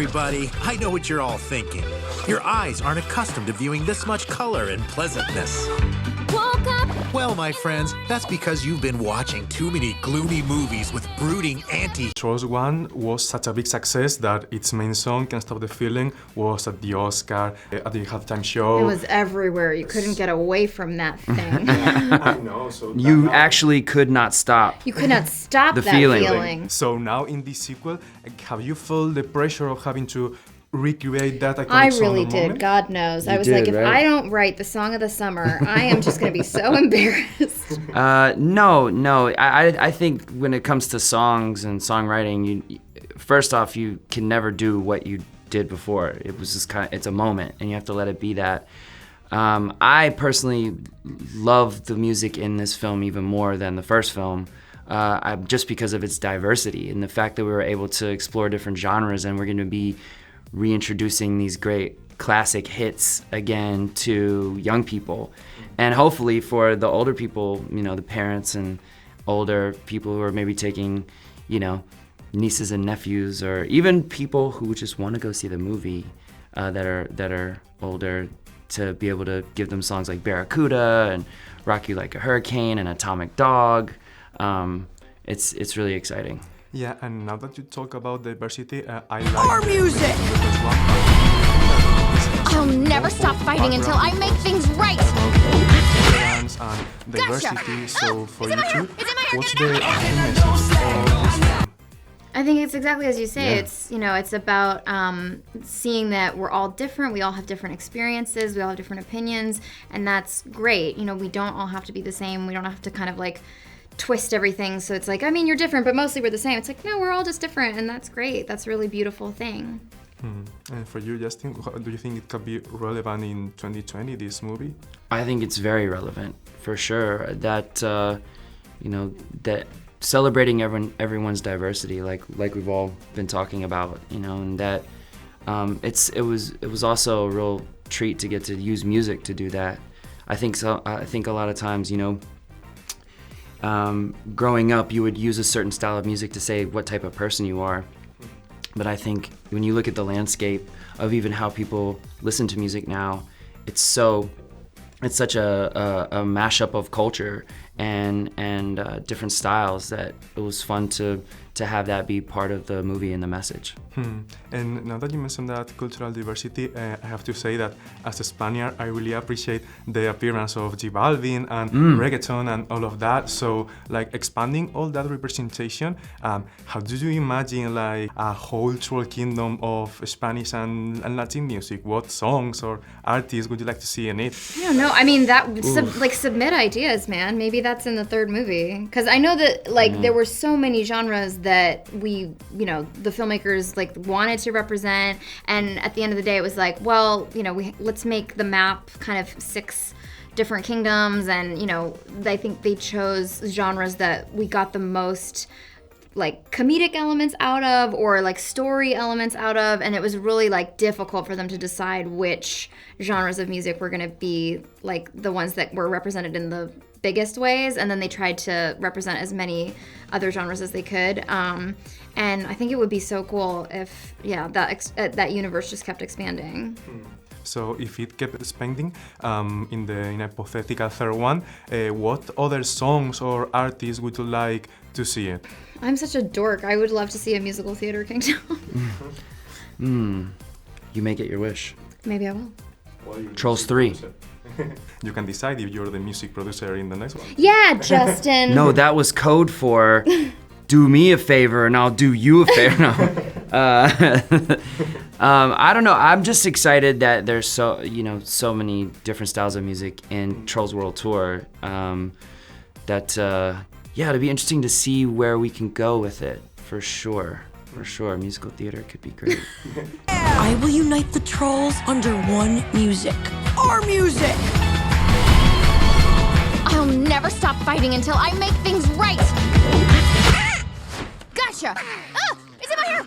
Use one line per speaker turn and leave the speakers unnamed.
everybody. I know what you're all thinking. Your eyes aren't accustomed to viewing this much color and pleasantness.
Woke up.
Well, my friends, that's because you've been watching too many gloomy movies with brooding
Trolls 1 was such a big success that its main song, Can't Stop the Feeling, was at the Oscar, at the halftime show.
It was everywhere. You couldn't get away from that thing.
I know, so
You actually could not stop.
You could not stop
The
that
feeling.
feeling.
So now in this sequel, have you felt the pressure of having to recreate that iconic
I
song
really
or
did.
moment?
God knows. I
You
was
did,
like, if
right?
I don't write the song of the summer, I am just going to be so embarrassed.
No. I think when it comes to songs and songwriting, you first off, you can never do what you did before. It was just it's a moment, and you have to let it be that. I personally love the music in this film even more than the first film, just because of its diversity and the fact that we were able to explore different genres, and we're going to be reintroducing these great classic hits again to young people, and hopefully for the older people, the parents and older people who are maybe taking, nieces and nephews, or even people who just want to go see the movie that are older, to be able to give them songs like Barracuda and Rock You Like a Hurricane and Atomic Dog. It's really exciting.
Yeah, and now that you talk about diversity, I like
Our music. I'll never stop fighting until I make things right.
Tolerance and diversity. So for you two, what's the key message of this film?
I think it's exactly as you say.
Yeah.
It's about seeing that we're all different. We all have different experiences. We all have different opinions, and that's great. We don't all have to be the same. We don't have to kind of like twist everything. So it's like, you're different, but mostly we're the same. It's like, no, we're all just different, and that's great. That's a really beautiful thing.
And for you, Justin, do you think it could be relevant in 2020, this movie?
I think it's very relevant, for sure. That that celebrating everyone's diversity, like we've all been talking about, and that it was also a real treat to get to use music to do that. I think a lot of times, growing up, you would use a certain style of music to say what type of person you are. But I think when you look at the landscape of even how people listen to music now, it's such a mashup of culture and different styles that it was fun to have that be part of the movie and the message.
And now that you mentioned that cultural diversity, I have to say that as a Spaniard, I really appreciate the appearance of J Balvin and reggaeton and all of that. So, like, expanding all that representation, how do you imagine like a whole troll kingdom of Spanish and Latin music? What songs or artists would you like to see in it?
I don't know. Submit ideas, man. Maybe that's in the third movie. Because I know that there were so many genres that we, the filmmakers wanted to represent, and at the end of the day, it was like, well, let's make the map kind of 6 different kingdoms, and I think they chose genres that we got the most comedic elements out of, or story elements out of, and it was really difficult for them to decide which genres of music were going to be the ones that were represented in the biggest ways, and then they tried to represent as many other genres as they could. And I think it would be so cool if, that universe just kept expanding.
So if it kept expanding, in a hypothetical third one, what other songs or artists would you like to see it?
I'm such a dork. I would love to see a musical theater kingdom.
You may get your wish.
Maybe I will.
Trolls 3.
You can decide if you're the music producer in the next one.
Yeah, Justin.
No, that was code for do me a favor and I'll do you a favor. No. I don't know. I'm just excited that there's so many different styles of music in Trolls World Tour. It'll be interesting to see where we can go with it, for sure. For sure, musical theater could be great.
I will unite the trolls under one music. Our music! I'll never stop fighting until I make things right! Gotcha! Ah! It's in my hair!